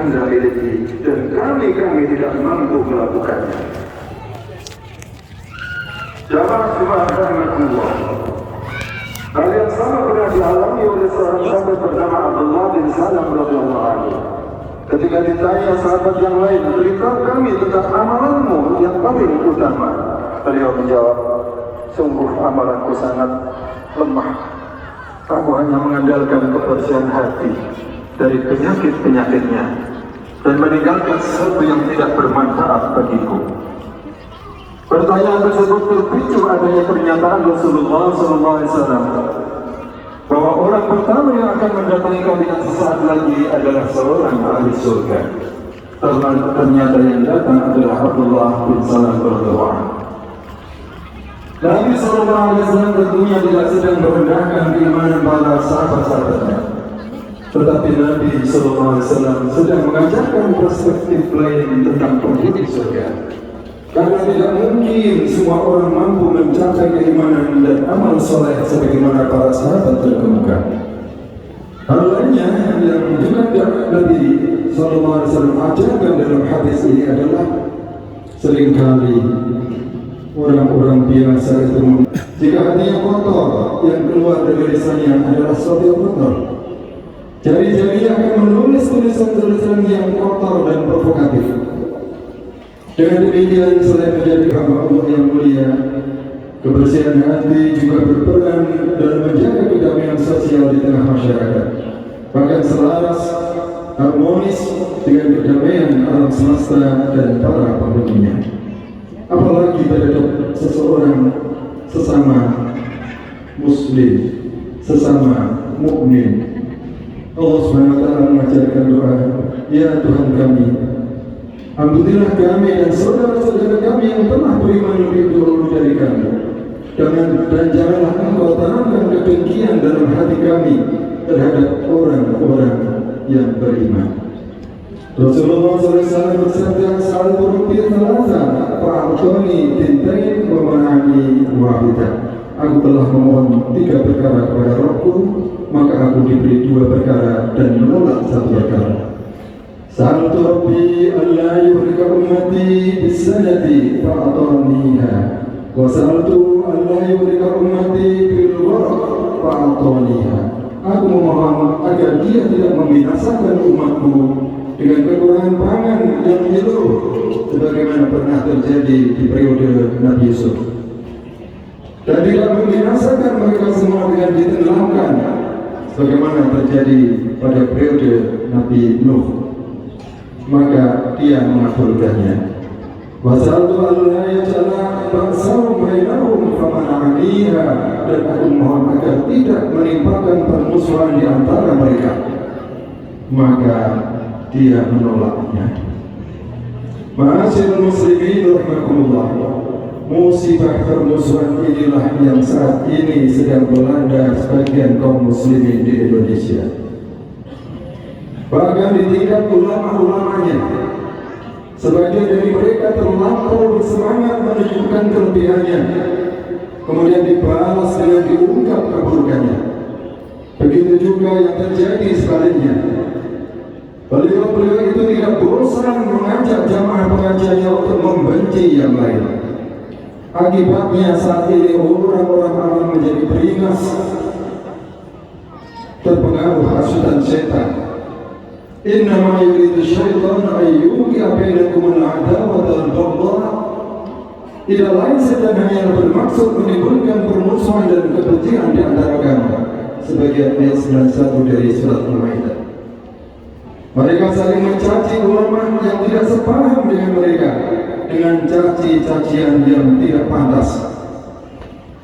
Anda miliki dan kami tidak mampu melakukannya. Jamaah subhanallah. Hal yang sama pernah dialami oleh seorang sahabat bernama Abdullah bin Salam radhiyallahu anhu. Ketika ditanya sahabat yang lain, beritahu kami tentang amalanmu yang paling utama. Beliau menjawab, sungguh amalanku sangat lemah. Aku hanya mengandalkan kebersihan hati dari penyakit-penyakitnya dan meninggalkan sesuatu yang tidak bermanfaat bagiku. Pertanyaan tersebut terpicu adanya pernyataan Rasulullah SAW bahwa orang pertama yang akan mendatangi kalian sesaat lagi adalah seorang ahli surga. Ternyata yang datang adalah Abdullah bin Salam radhiyallahu anhu. Nabi SAW tentunya tidak sedang merendahkan keimanan para sahabat-sahabatnya, tetapi Nabi SAW sedang mengajarkan perspektif lain tentang penghuni surga. Karena tidak mungkin semua orang mampu mencapai keimanan dan amal soleh sebagaimana para sahabat terkemuka. Hal lainnya yang juga Nabi SAW ajarkan dalam hadis ini adalah seringkali orang-orang biasa itu jika hatinya kotor, yang keluar dari lisannya adalah sesuatu yang kotor. Jari-jari akan menulis tulisan-tulisan yang kotor dan provokatif. Dengan demikian, selain menjadi hamba Allah yang mulia, kebersihan hati juga berperan dalam menjaga kedamaian sosial di tengah masyarakat, bahkan selaras harmonis dengan kedamaian alam semesta dan para penghuninya. Apalagi terhadap seseorang sesama muslim, sesama mukmin. Allah SWT mengajarkan doa, ya Tuhan kami, ampunilah kami dan saudara-saudara kami yang telah beriman lebih dahulu dari kami, dan janganlah Engkau tanamkan kedengkian dalam hati kami terhadap orang-orang yang beriman. Rasulullah SAW bersabda, "Sa'altu Rabbi thalatha, fa'atani tintain wa mana'ani wahidah." Aku telah memohon 3 perkara kepada Rabbku, maka aku diberi 2 perkara dan menolak 1 perkara. Sa'altu Rabbi alla yuhrika ummati bis-sanati fa'ataniha, wa sa'altu alla yuhrika ummati bil-gharq fa'ataniha. Aku memohon agar Dia tidak membinasakan umatku dengan kekurangan pangan yang menyeluruh sebagaimana pernah terjadi di periode Nabi Yusuf, dan tidak membinasakan mereka semua dengan ditenggelamkan sebagaimana terjadi pada periode Nabi Nuh. Maka Dia mengabulkannya. Wasaltu alla yaj'ala ba'sahum bainahum famana'aniha, dan aku mohon agar tidak menimpakan permusuhan di antara mereka, maka Dia menolaknya. Ma'asyiral muslimin rahimakumullah, musibah permusuhan inilah yang saat ini sedang melanda sebagian kaum muslimin di Indonesia. Bahkan di tingkat ulama-ulamanya, sebagian dari mereka terlampau bersemangat menunjukkan kelebihannya, kemudian dibalas dengan diungkap keburukannya. Begitu juga yang terjadi sebaliknya. Beliau-beliau itu tidak bosan mengajak jamaah pengajiannya untuk membenci yang lain. Akibatnya saat ini orang-orang awam menjadi beringas, terpengaruh hasutan setan. Innama yuridu syaitan ayyuqi'a bainakum al-'adawata wal-baghdha. Tidak lain setan hanya bermaksud menimbulkan permusuhan dan kebencian di antara kamu, sebagai ayat 91 dari surat Al-Maidah. Mereka saling mencaci ulama yang tidak sepaham dengan mereka dengan caci-cacian yang tidak pantas.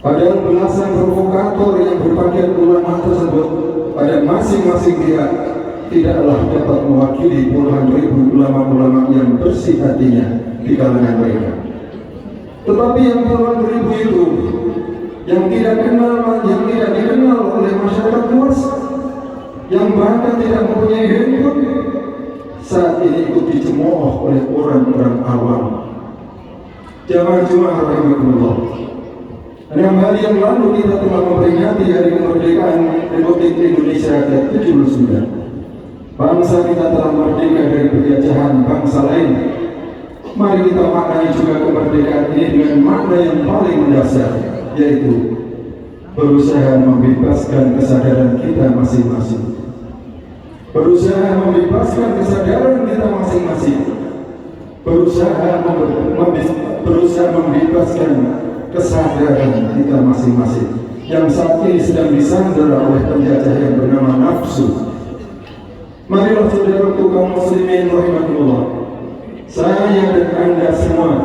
Padahal belasan provokator yang berpakaian ulama tersebut pada masing-masing pihak tidaklah dapat mewakili puluhan ribu ulama-ulama yang bersih hatinya di kalangan mereka. Tetapi yang puluhan ribu itu yang tidak dikenal oleh masyarakat luas, yang bahkan tidak mempunyai handphone, saat ini ikut dicemooh oleh orang-orang awam. Jamaah rahimakumullah, 6 hari yang lalu kita telah memperingati hari kemerdekaan Republik Indonesia ke-79. Bangsa kita telah merdeka dari penjajahan bangsa lain. Mari kita maknai juga kemerdekaan ini dengan makna yang paling mendasar, yaitu berusaha membebaskan kesadaran kita masing-masing. Berusaha membebaskan kesadaran kita masing-masing. Berusaha membebaskan kesadaran kita masing-masing yang saat ini sedang disandera oleh penjajah yang bernama nafsu. Marilah saudaraku kaum muslimin rahimakumullah, saya dan anda semua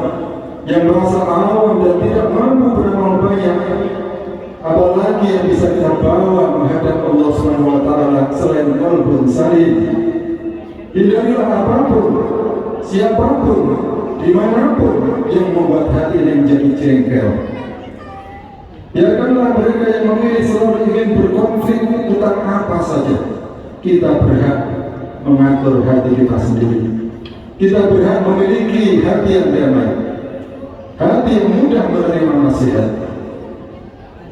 yang merasa awam dan tidak mampu beramal banyak, apalagi yang bisa kita bawa menghadap Allah Subhanahu wa taala selain qalbun salim. Hindarilah apapun, siapapun, dimanapun yang membuat hati ini menjadi jengkel. Biarkanlah mereka yang memilih selalu ingin berkonflik tentang apa saja. Kita berhak mengatur hati kita sendiri. Kita berhak memiliki hati yang damai, hati yang mudah menerima nasihat.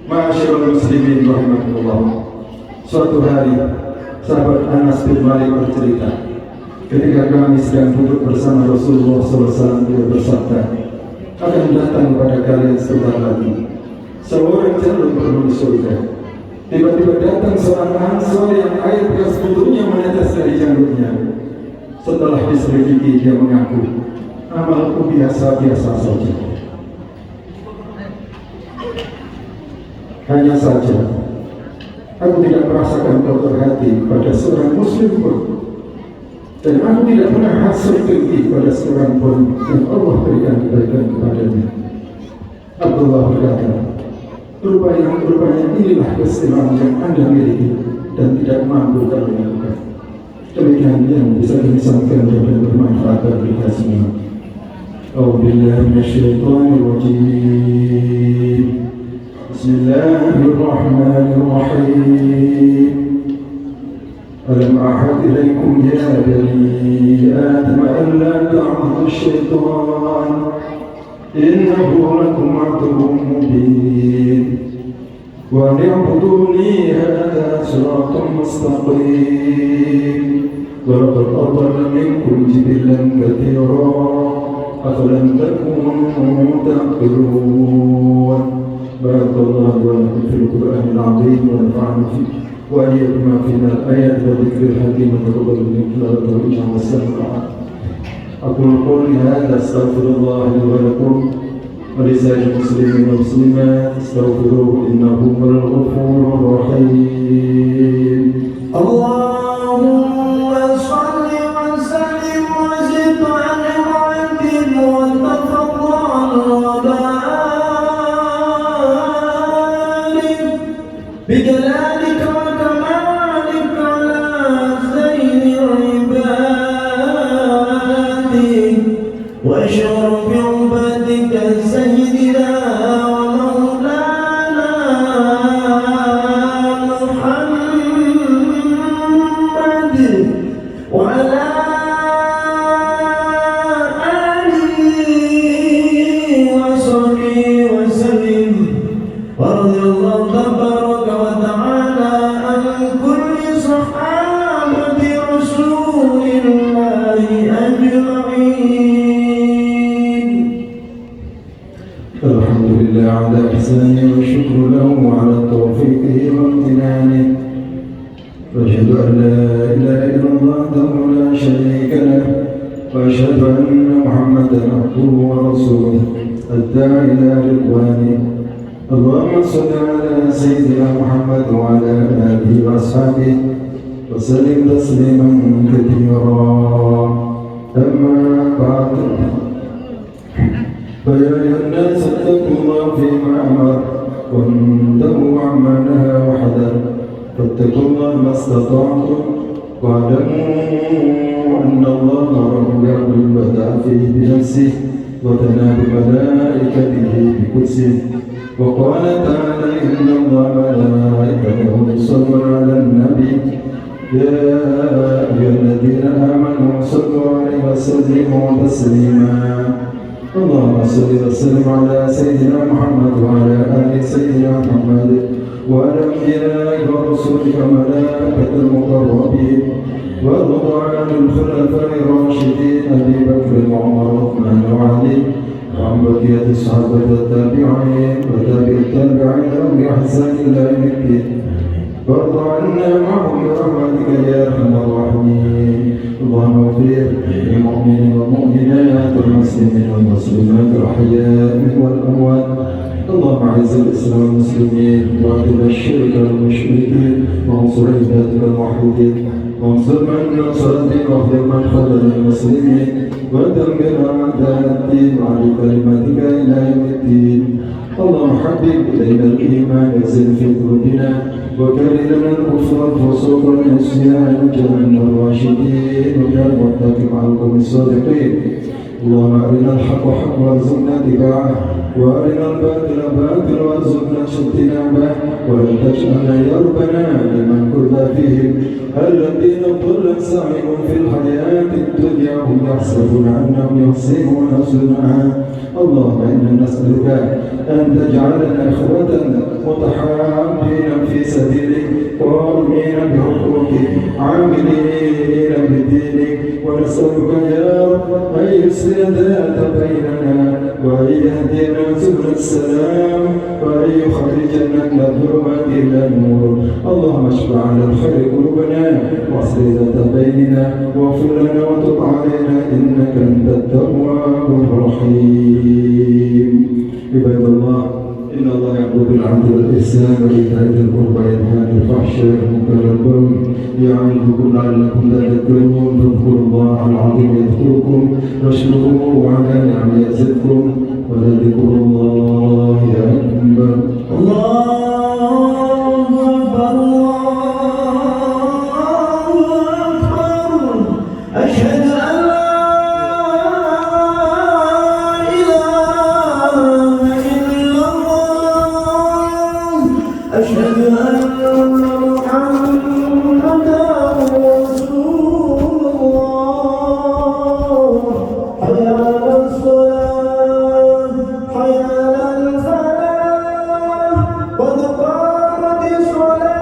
Ma'asyiral muslimin rahimakumullah. Suatu hari sahabat Anas bin Malik bercerita, ketika kami sedang duduk bersama Rasulullah SAW, beliau bersabda, akan datang kepada kalian sebentar lagi seorang jalur menuju surga. Tiba-tiba datang seorang Ansor yang air bekas putunya menetes dari jalurnya. Setelah diselidiki, dia mengaku, amalku biasa-biasa saja. Hanya saja, aku tidak merasakan kotor hati pada seorang muslim pun, dan aku tidak pernah hasut dengki pada seorang pun yang Allah berikan kebaikan kepadanya. Abdullah berkata, rupanya inilah keistimewaan yang Anda miliki dan tidak mampu kami lakukan. Demikian yang bisa kami sampaikan dan bermanfaat bagi kita semua. A'udzubillahi minasyaitonir rajim. Bismillahirrahmanirrahim. Alam ahad ilaikum ya bani Adam an la ta'budu syaitan innahu lakum aduwwun mubin wa ni'buduni hadha siratun mustaqim wa laqad adalla minkum jibillan katsira afalam takunu taqilun. Barakallahu wa lakum fil Qur'anil 'azim wa nafa'ana fihi wa iyyakum ma fihi min al-ayati wa dhikril hakim wa taqabbal minna wa tawfiqna wa sallallahu. أقول قولي هذا أستغفر الله لي ولكم ولسائر المسلمين والمسلمات استغفروه إنه هو الغفور الرحيم. اللهم صل وسلم وزد على وعدم وتفضل وبارك بجلالك وكمالك على خير عبادك واشرف عبادك سيدنا ومولانا محمد وعلى آله وصحبه وسلم ورضي الله تبارك وتعالى عن كل صحابة رسول الله أجمعين. الحمد لله على إحسانه والشكر له على توفيقه وامتنانه، وأشهد أن لا إله إلا الله وحده لا شريك له، وأشهد أن محمدا عبده ورسوله الداعي إلى رضوانه. اللهم صل على سيدنا محمد وعلى آله وأصحابه وسلم تسليما كثيرا. أما بعد، فيا أيها الناس اتقوا الله فيما أمر وانتهوا عما نهى وحذر، فاتقوا الله ما استطعتم واعلموا أن الله رب بدأ فيه بنفسه وثنى بملائكته بقدسه، وقال تعالى إن الله وملائكته يصلون على النبي يا أيها الذين آمنوا صلوا عليه وسلموا تسليما. اللهم صل وسلم على سيدنا محمد وعلى آل سيدنا محمد وعلى الأنبياء ورسلك وملائكة المقربين وارض عن الخلفاء الراشدين أبي بكر وعمر وعثمان وعلي وعن بقية الصحابة التابعين وتابع التابعين لهم بإحسان إلى يوم الدين وارض عنا معهم برحمتك يا أرحم الراحمين. اللهم اغفر للمؤمنين والمؤمنات والمسلمين والمسلمات الأحياء والأموات. اللهم اعز الإسلام والمسلمين واذل الشرك والمشركين وانصر عبادك الموحدين وانصر من نصر الدين واخذل من خذل المسلمين ودمر أعداء الدين وعلى كلمتك إلى يوم الدين. اللهم حبب إلينا الإيمان وزد في قلوبنا وكره لنا الكفر والفسوق والعصيان واجعلنا الراشدين واجعل المتقين مع القوم الصادقين. اللهم أرنا الحق حقا وارزقنا اتباعه وأرنا الباطل باطلا وارزقنا اجتنابه ولا تجعلنا يا ربنا لمن كنا فيهم الذين ضل سعيهم في الحياة الدنيا هم يحسبون أنهم يحسنون صنعا. اللهم إنا نسألك أن تجعلنا إخوة متحابين في سبيلك قائمين بحقوقك عاملين بدينك ونسألك يا رب أن يسر ذات بيننا وأن يهدينا سبل السلام وأن يخرجنا من الظلمات إلى النور. اللهم اشف على الخير قلوبنا واصل ذات بيننا واغفر لنا وتب علينا إنك أنت التواب الرحيم. عباد الله إن الله يأمر بالعدل والإحسان وإيتاء ذي القربى وينهى عن الفحشاء والمنكر والبغي يعظكم لعلكم تذكرون. فاذكروا الله العظيم يذكركم واشكروه على نعمه يزدكم ولذكر الله أكبر. الله أكبر الله أكبر أشهد أن لا إله إلا الله أشهد أن محمدا رسول الله. حي على الصلاة حي على الفلاح قد قامت الصلاة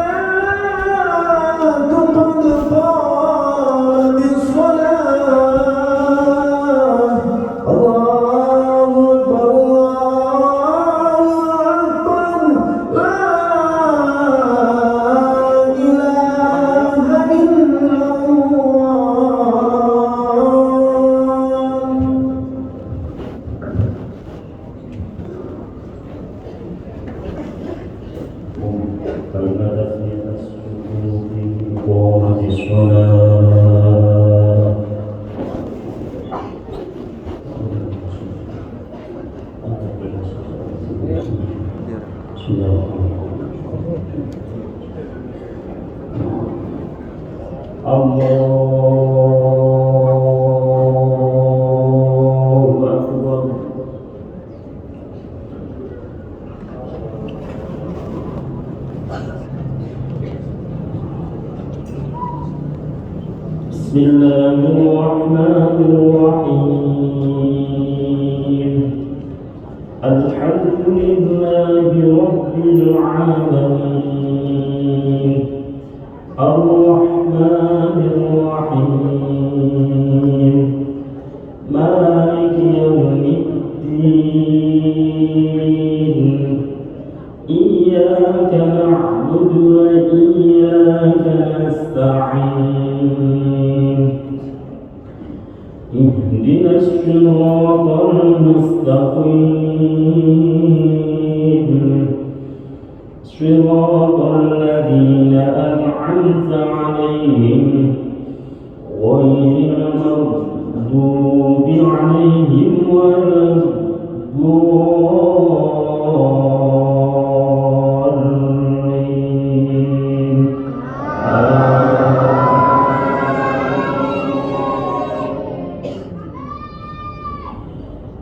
قد قامت الصلاة. الله أكبر الله أكبر لا إله إلا الله. karena tasbih as-subuh iqamati shalah. Allahu Akbar. Bismillahirrahmanirrahim. Alhamdulillahi Rabbil Alamin Ar-Rahmanir-Rahim Maliki Yawmiddin Iyyaka na'budu wa iyyaka nasta'in اهدنا الصراط المستقيم صراط الذين أنعمت عليهم غير المغضوب عليهم ولا الضالين.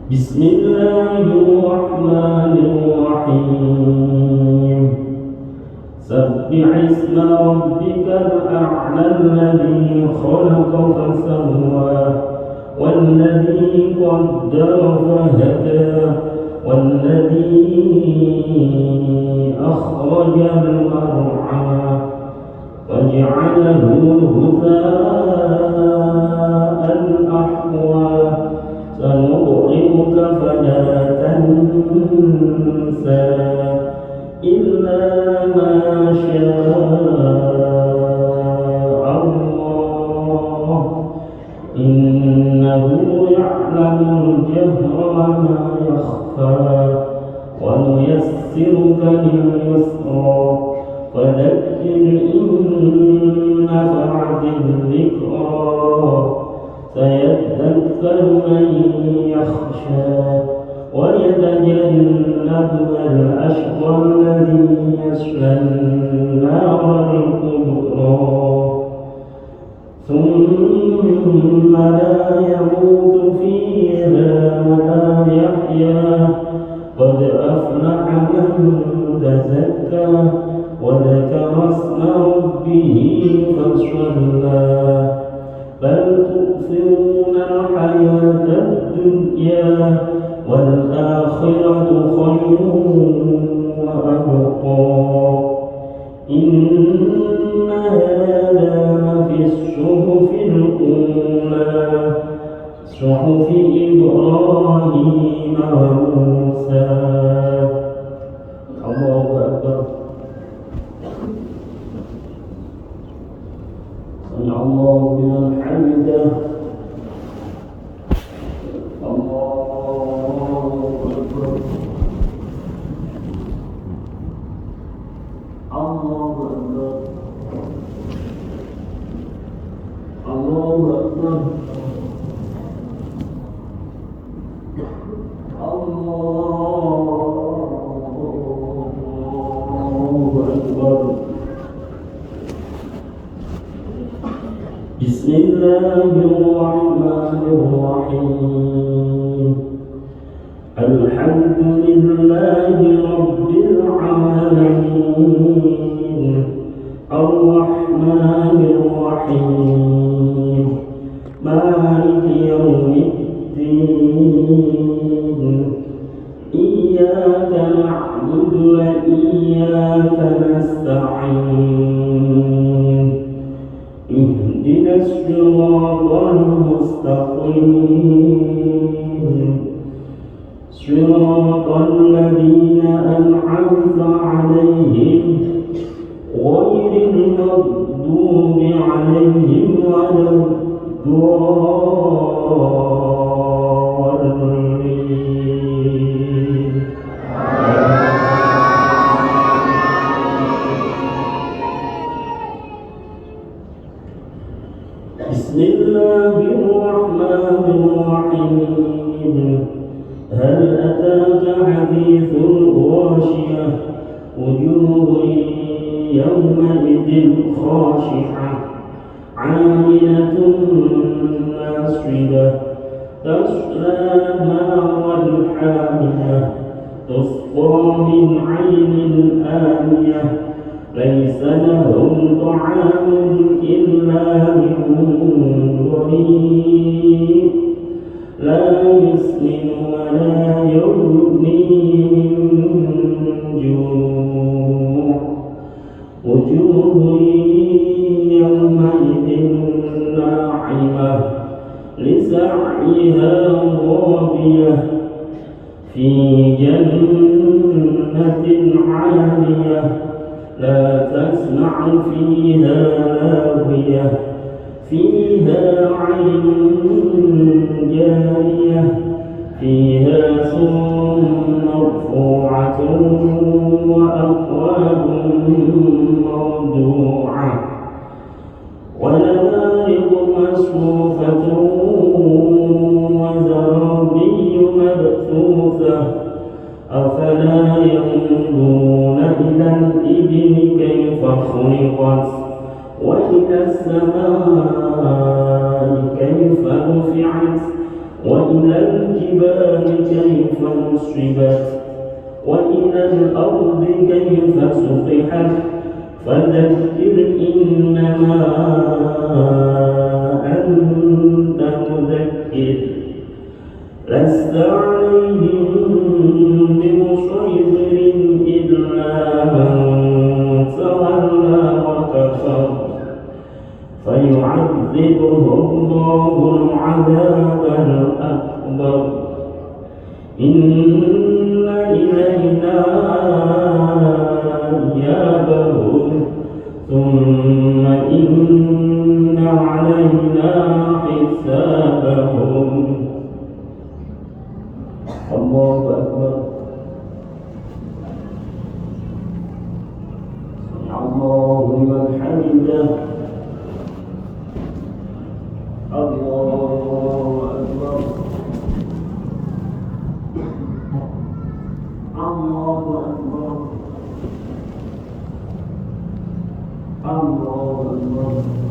بسم الله الرحمن الرحيم سبح اسم ربك الأعلى الذي خلق فسوى والذي قدر فهدى والذي أخرج المرعى وجعله غثاء أحوى سنقرئك فلا تنسى إلا ما شاء الله إنه يعلم الجهر وما يخفى ونيسرك لليسرى فذكر إن نفعت الذكرى سيذكر من يخشى ويتجنبها الأشقى الذي يصلى النار الكبرى ثم لا يموت فيها ولا يحيا قد أفلح من تزكى وذكر اسم ربه فصلى بل تؤثرون الحياة الدنيا والآخرة خير وأبقى إن هذا في الصحف الأولى صحف إبراهيم وموسى. الله أكبر. سمع الله لمن حمده. الله أكبر. الله أكبر. الله أكبر. بسم الله الرحمن الرحيم الحمد لله رب العالمين الرحمن الرحيم مالك يوم الدين إياك نعبد وإياك نستعين اهدنا الصراط المستقيم صراط الذين أنعمت عليهم غير المغضوب عليهم ولا الضالين. بسم الله الرحمن الرحيم هل أتاك حديث الغاشية وجوه يومئذ خاشعة عاملة ناصبة تصلى نارا حامية تسقى من عين آنية ليس لهم طعام إلا من ضريع لا يسمن ولا يغني من جوع وجوه يومئذ ناعمة لسعيها راضية في جنة عالية لا تسمع فيها لاغية فيها عين جارية فيها سرر مرفوعة وأكواب موضوعة ونمارق مصفوفة وزرابي مبثوثة أفلا ينظرون إلى الإبل كيف خلقت وإلى السماء كيف رفعت وإلى الجبال كيف نصبت وإلى الأرض كيف سطحت فذكر إنما أنت مذكر لست عليهم بمسيطر إلا من تولى وكفر إن إلينا إيابهم ثم إن علينا حسابهم. الله أكبر. الله لمن حمده. الله أكبر. الله أكبر. الله أكبر.